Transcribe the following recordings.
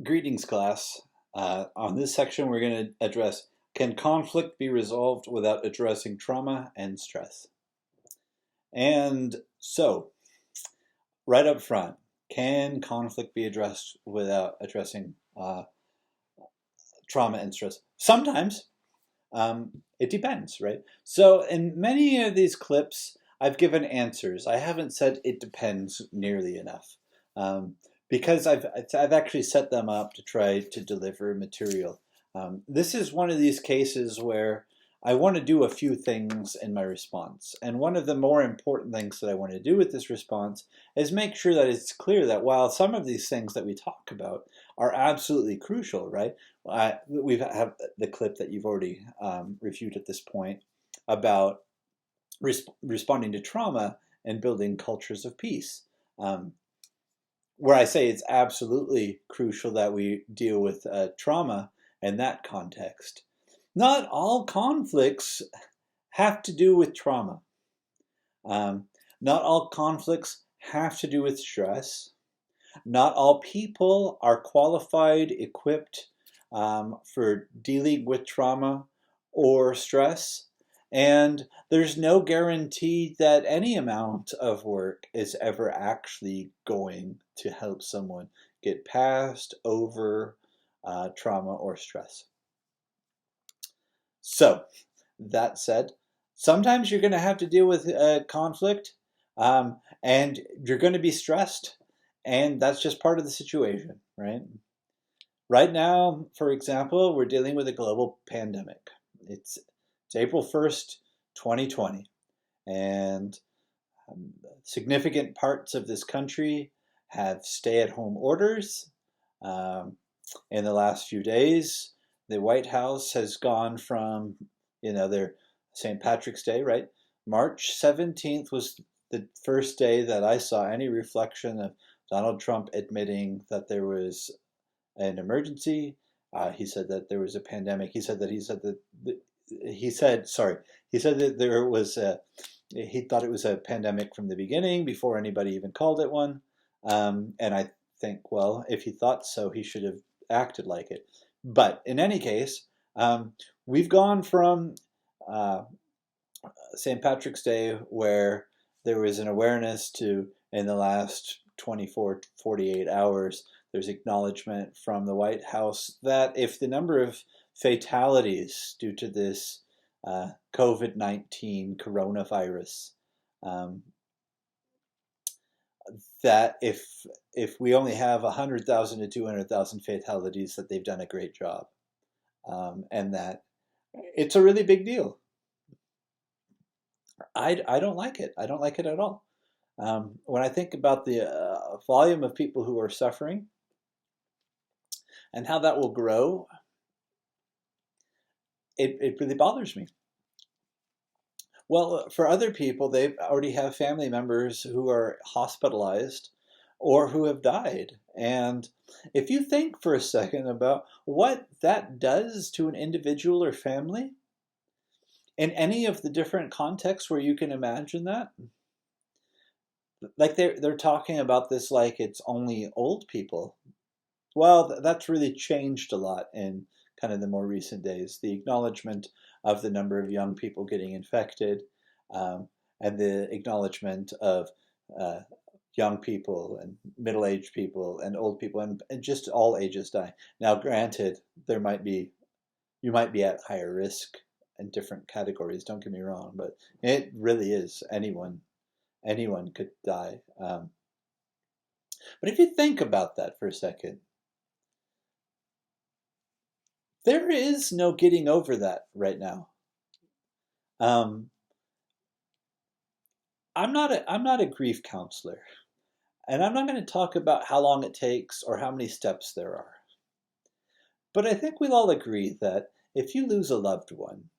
Greetings, class. On this section, we're going to address, can conflict be resolved without addressing trauma and stress? And so, right up front, can conflict be addressed without addressing trauma and stress? Sometimes. It depends, right? So in many of these clips, I've given answers. I haven't said it depends nearly enough. Um, because I've actually set them up to try to deliver material. This is one of these cases where I want to do a few things in my response. And one of the more important things that I want to do with this response is make sure that it's clear that while some of these things that we talk about are absolutely crucial, right? We have the clip that you've already reviewed at this point about responding to trauma and building cultures of peace. Where I say it's absolutely crucial that we deal with trauma in that context. Not all conflicts have to do with trauma. Not all conflicts have to do with stress. Not all people are qualified, equipped for dealing with trauma or stress. And there's no guarantee that any amount of work is ever actually going to help someone get past, over trauma or stress. So, that said, sometimes you're going to have to deal with conflict and you're going to be stressed, and that's just part of the situation, right? Right now, for example, we're dealing with a global pandemic. It's April 1st, 2020, and significant parts of this country have stay-at-home orders. In the last few days, the White House has gone from, their St. Patrick's Day, right? March 17th was the first day that I saw any reflection of Donald Trump admitting that there was an emergency. He said that there was a pandemic. He said that there was he thought it was a pandemic from the beginning before anybody even called it one. And I think, well, if he thought so, he should have acted like it. But in any case, we've gone from St. Patrick's Day, where there was an awareness, to in the last 24, 48 hours, there's acknowledgement from the White House that if the number of fatalities due to this COVID-19 coronavirus, that if we only have 100,000 to 200,000 fatalities, that they've done a great job, and that it's a really big deal. I don't like it. I don't like it at all. When I think about the volume of people who are suffering and how that will grow, it really bothers me. Well, for other people, they already have family members who are hospitalized or who have died. And if you think for a second about what that does to an individual or family, in any of the different contexts where you can imagine that, like they're talking about this like it's only old people. Well, that's really changed a lot in kind of the more recent days. The acknowledgement of the number of young people getting infected, and the acknowledgement of young people and middle-aged people and old people, and just all ages die. Now, granted, you might be at higher risk in different categories. Don't get me wrong, but it really is anyone could die. But if you think about that for a second, there is no getting over that right now. I'm not a grief counselor, and I'm not going to talk about how long it takes or how many steps there are. But I think we'll all agree that if you lose a loved one,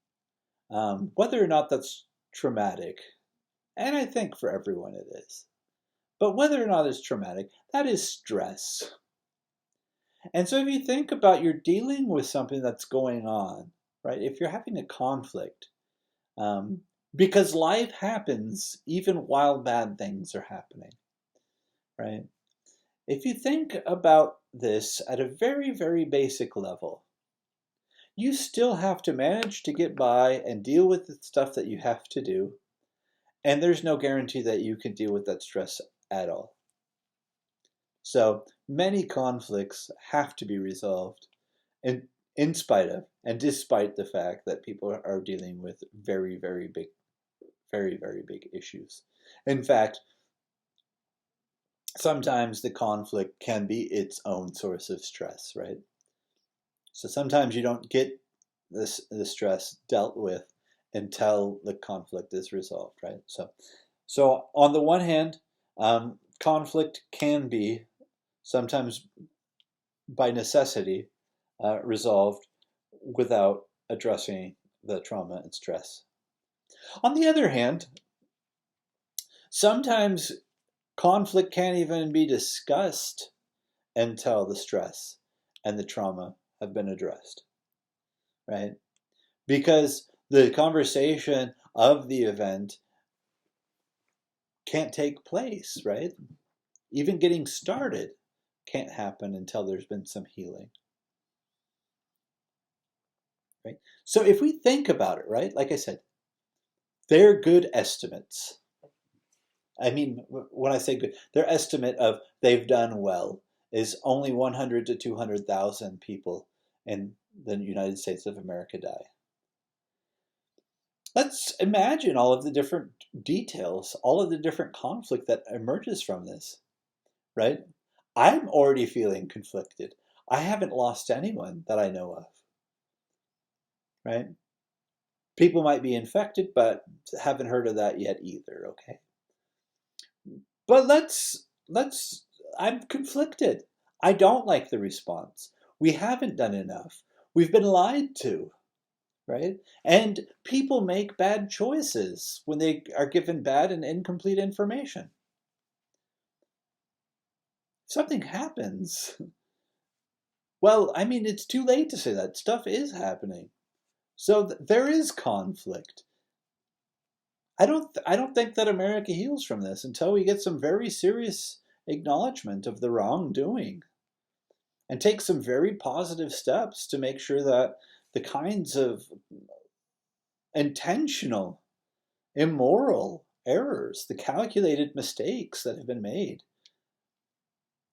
whether or not that's traumatic, and I think for everyone it is, but whether or not it's traumatic, that is stress. And so if you think about, you're dealing with something that's going on, right? If you're having a conflict, because life happens even while bad things are happening, right? If you think about this at a very, very basic level. You still have to manage to get by and deal with the stuff that you have to do, and there's no guarantee that you can deal with that stress at all. So many conflicts have to be resolved in spite of and despite the fact that people are dealing with very, very big issues. In fact, sometimes the conflict can be its own source of stress, right? So sometimes you don't get the stress dealt with until the conflict is resolved, right? So on the one hand, conflict can be sometimes by necessity resolved without addressing the trauma and stress. On the other hand, sometimes conflict can't even be discussed until the stress and the trauma have been addressed, right? Because the conversation of the event can't take place, right? Even getting started can't happen until there's been some healing. Right? So if we think about it, right, like I said, they're good estimates. I mean, when I say good, their estimate of they've done well is only 100 to 200,000 people in the United States of America die. Let's imagine all of the different details, all of the different conflict that emerges from this, right? I'm already feeling conflicted. I haven't lost anyone that I know of, right? People might be infected, but haven't heard of that yet either, okay? But I'm conflicted. I don't like the response. We haven't done enough. We've been lied to, right? And people make bad choices when they are given bad and incomplete information. Something happens. Well, I mean, it's too late to say that. Stuff is happening. So there is conflict. I don't think that America heals from this until we get some very serious acknowledgement of the wrongdoing and take some very positive steps to make sure that the kinds of intentional, immoral errors, the calculated mistakes that have been made.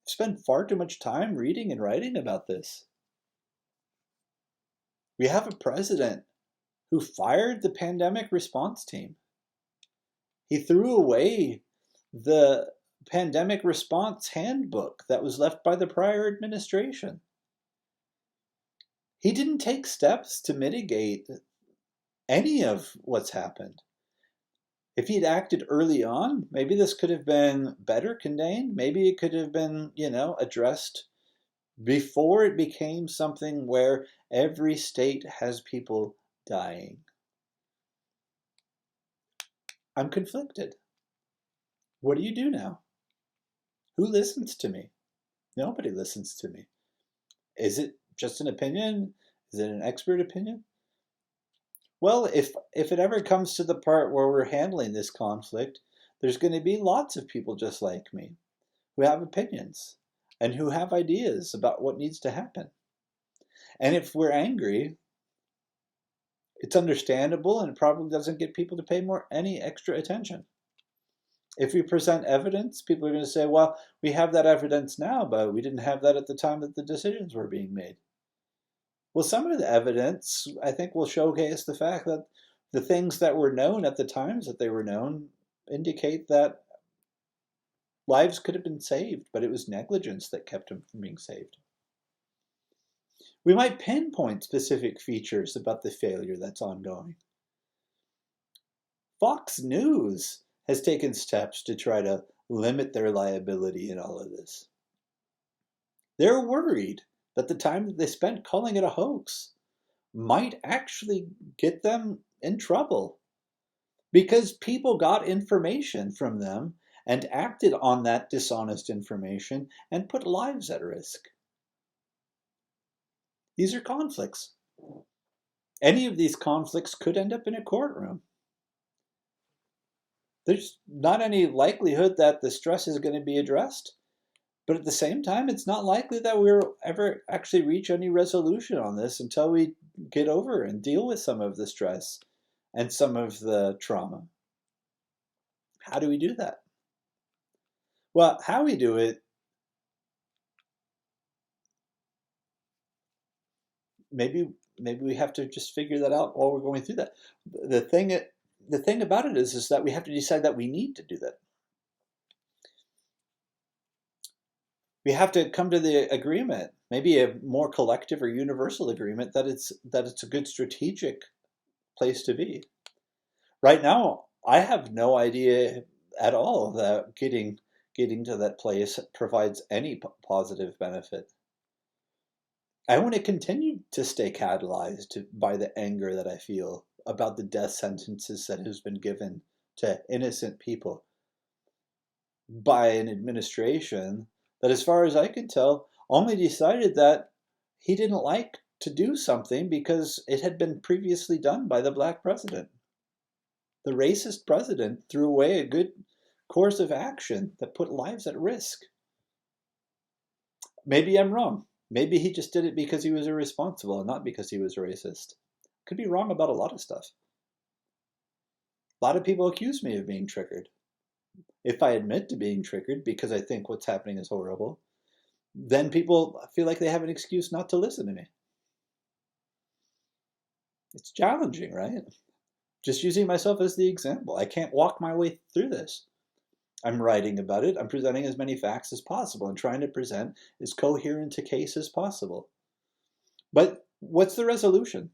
I've spent far too much time reading and writing about this. We have a president who fired the pandemic response team. He threw away the pandemic response handbook that was left by the prior administration. He didn't take steps to mitigate any of what's happened. If he'd acted early on, maybe this could have been better contained. Maybe it could have been, addressed before it became something where every state has people dying. I'm conflicted. What do you do now? Who listens to me? Nobody listens to me. Is it just an opinion? Is it an expert opinion? Well, if it ever comes to the part where we're handling this conflict, there's going to be lots of people just like me who have opinions and who have ideas about what needs to happen. And if we're angry, it's understandable and it probably doesn't get people to pay any extra attention. If we present evidence, people are going to say, well, we have that evidence now, but we didn't have that at the time that the decisions were being made. Well, some of the evidence, I think, will showcase the fact that the things that were known at the times that they were known indicate that lives could have been saved, but it was negligence that kept them from being saved. We might pinpoint specific features about the failure that's ongoing. Fox News has taken steps to try to limit their liability in all of this. They're worried that the time that they spent calling it a hoax might actually get them in trouble because people got information from them and acted on that dishonest information and put lives at risk. These are conflicts. Any of these conflicts could end up in a courtroom. There's not any likelihood that the stress is going to be addressed. But at the same time, it's not likely that we'll ever actually reach any resolution on this until we get over and deal with some of the stress and some of the trauma. How do we do that? Well, how we do it, maybe we have to just figure that out while we're going through that. The thing about it is that we have to decide that we need to do that. We have to come to the agreement, maybe a more collective or universal agreement, that it's a good strategic place to be. Right now, I have no idea at all that getting to that place provides any positive benefit. I want to continue to stay catalyzed by the anger that I feel about the death sentences that has been given to innocent people by an administration that, as far as I can tell, only decided that he didn't like to do something because it had been previously done by the black president. The racist president threw away a good course of action that put lives at risk. Maybe I'm wrong. Maybe he just did it because he was irresponsible and not because he was racist. Could be wrong about a lot of stuff. A lot of people accuse me of being triggered. If I admit to being triggered because I think what's happening is horrible, then people feel like they have an excuse not to listen to me. It's challenging, right? Just using myself as the example. I can't walk my way through this. I'm writing about it. I'm presenting as many facts as possible and trying to present as coherent a case as possible. But what's the resolution?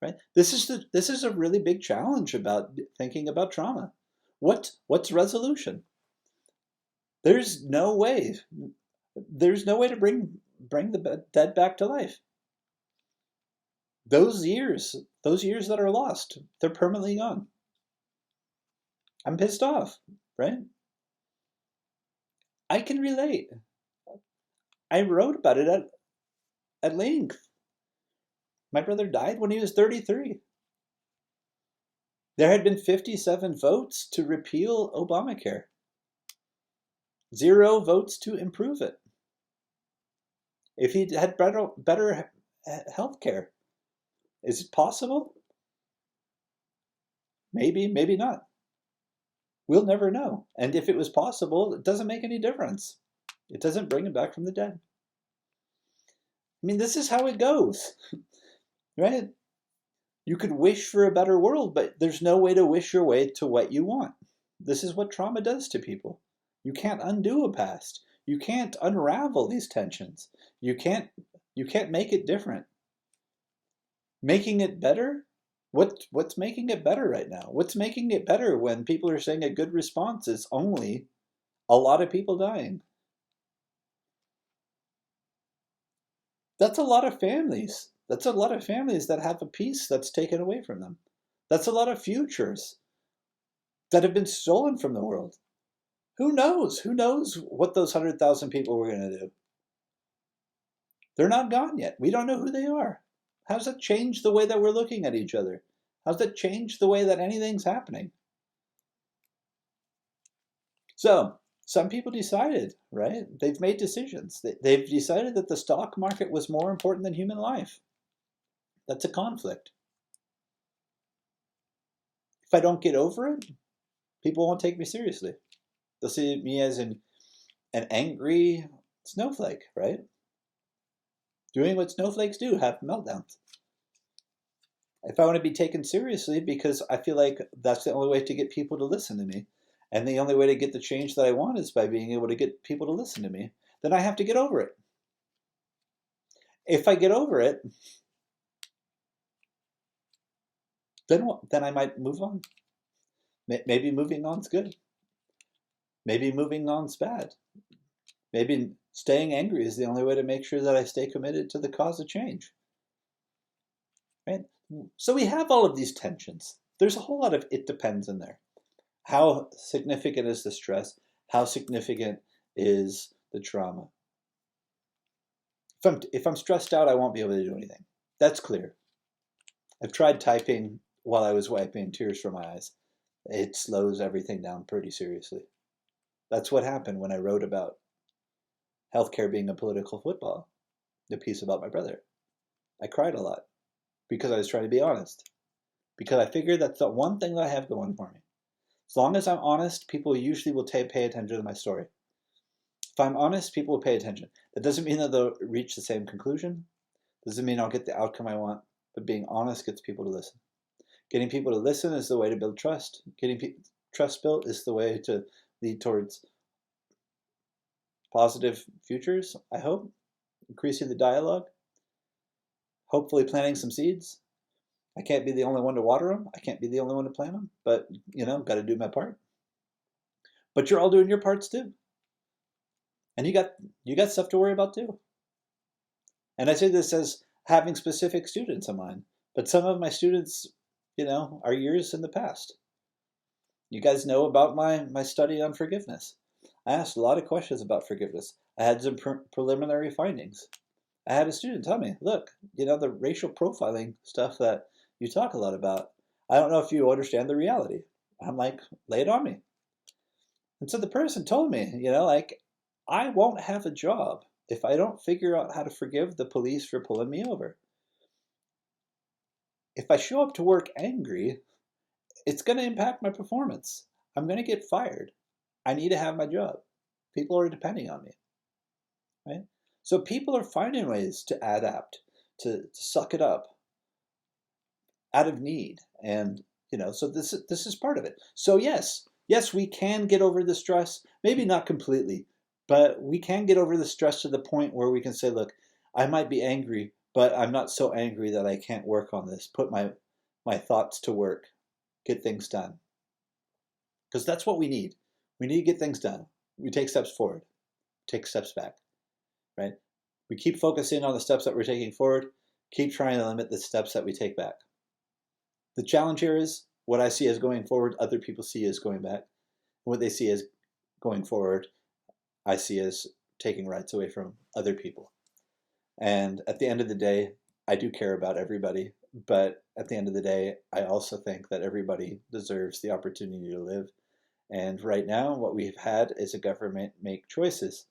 Right? This is a really big challenge about thinking about trauma. What's resolution? There's no way. There's no way to bring the dead back to life. Those years that are lost, they're permanently gone. I'm pissed off, right? I can relate. I wrote about it at length. My brother died when he was 33. There had been 57 votes to repeal Obamacare. 0 votes to improve it. If he had better health care, is it possible? Maybe, maybe not. We'll never know. And if it was possible, it doesn't make any difference. It doesn't bring him back from the dead. I mean, this is how it goes, right? You could wish for a better world, but there's no way to wish your way to what you want. This is what trauma does to people. You can't undo a past. You can't unravel these tensions. You can't make it different. Making it better? What's making it better right now? What's making it better when people are saying a good response is only a lot of people dying? That's a lot of families. That's a lot of families that have a piece that's taken away from them. That's a lot of futures that have been stolen from the world. Who knows? Who knows what those 100,000 people were going to do? They're not gone yet. We don't know who they are. How does that change the way that we're looking at each other? How does that change the way that anything's happening? So, some people decided, right? They've made decisions. They've decided that the stock market was more important than human life. That's a conflict. If I don't get over it, people won't take me seriously. They'll see me as an angry snowflake, right? Doing what snowflakes do, have meltdowns. If I want to be taken seriously because I feel like that's the only way to get people to listen to me, and the only way to get the change that I want is by being able to get people to listen to me, then I have to get over it. If I get over it, then what? Then I might move on. Maybe moving on's good. Maybe moving on's bad. Maybe staying angry is the only way to make sure that I stay committed to the cause of change. Right? So we have all of these tensions. There's a whole lot of it depends in there. How significant is the stress? How significant is the trauma? If I'm stressed out, I won't be able to do anything. That's clear. I've tried typing while I was wiping tears from my eyes. It slows everything down pretty seriously. That's what happened when I wrote about healthcare being a political football, the piece about my brother. I cried a lot because I was trying to be honest, because I figured that's the one thing that I have going for me. As long as I'm honest, people usually will pay attention to my story. If I'm honest, people will pay attention. That doesn't mean that they'll reach the same conclusion. Doesn't mean I'll get the outcome I want, but being honest gets people to listen. Getting people to listen is the way to build trust. Getting trust built is the way to lead towards positive futures, I hope. Increasing the dialogue. Hopefully planting some seeds. I can't be the only one to water them. I can't be the only one to plant them, but, got to do my part. But you're all doing your parts too. And you got stuff to worry about too. And I say this as having specific students of mine, but some of my students, are years in the past. You guys know about my study on forgiveness. I asked a lot of questions about forgiveness. I had some preliminary findings. I had a student tell me, look, the racial profiling stuff that you talk a lot about, I don't know if you understand the reality. I'm like, lay it on me. And so the person told me, I won't have a job if I don't figure out how to forgive the police for pulling me over. If I show up to work angry, it's going to impact my performance. I'm going to get fired. I need to have my job. People are depending on me, right? So people are finding ways to adapt, to suck it up out of need. And, so this is part of it. So yes, we can get over the stress, maybe not completely, but we can get over the stress to the point where we can say, look, I might be angry, but I'm not so angry that I can't work on this. Put my thoughts to work, get things done. Because that's what we need. We need to get things done. We take steps forward, take steps back, right? We keep focusing on the steps that we're taking forward, keep trying to limit the steps that we take back. The challenge here is what I see as going forward, other people see as going back. What they see as going forward, I see as taking rights away from other people. And at the end of the day, I do care about everybody, but at the end of the day, I also think that everybody deserves the opportunity to live. And right now, what we've had is a government make choices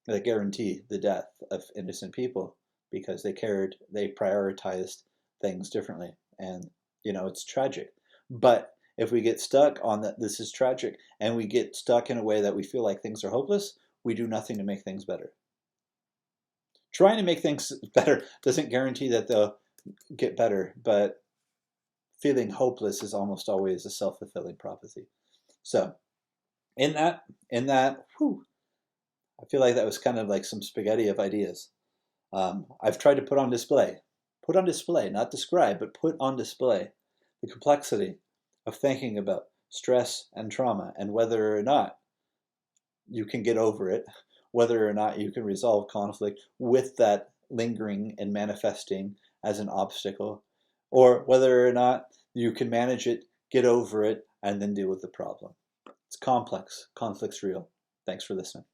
that guarantee the death of innocent people because they prioritized things differently. And, it's tragic. But if we get stuck on that, this is tragic, and we get stuck in a way that we feel like things are hopeless, we do nothing to make things better. Trying to make things better doesn't guarantee that they'll get better, but feeling hopeless is almost always a self-fulfilling prophecy. So in that, I feel like that was kind of like some spaghetti of ideas. I've tried to put on display, not describe, but put on display the complexity of thinking about stress and trauma and whether or not you can get over it, whether or not you can resolve conflict with that lingering and manifesting as an obstacle, or whether or not you can manage it, get over it, and then deal with the problem. It's complex. Conflict's real. Thanks for listening.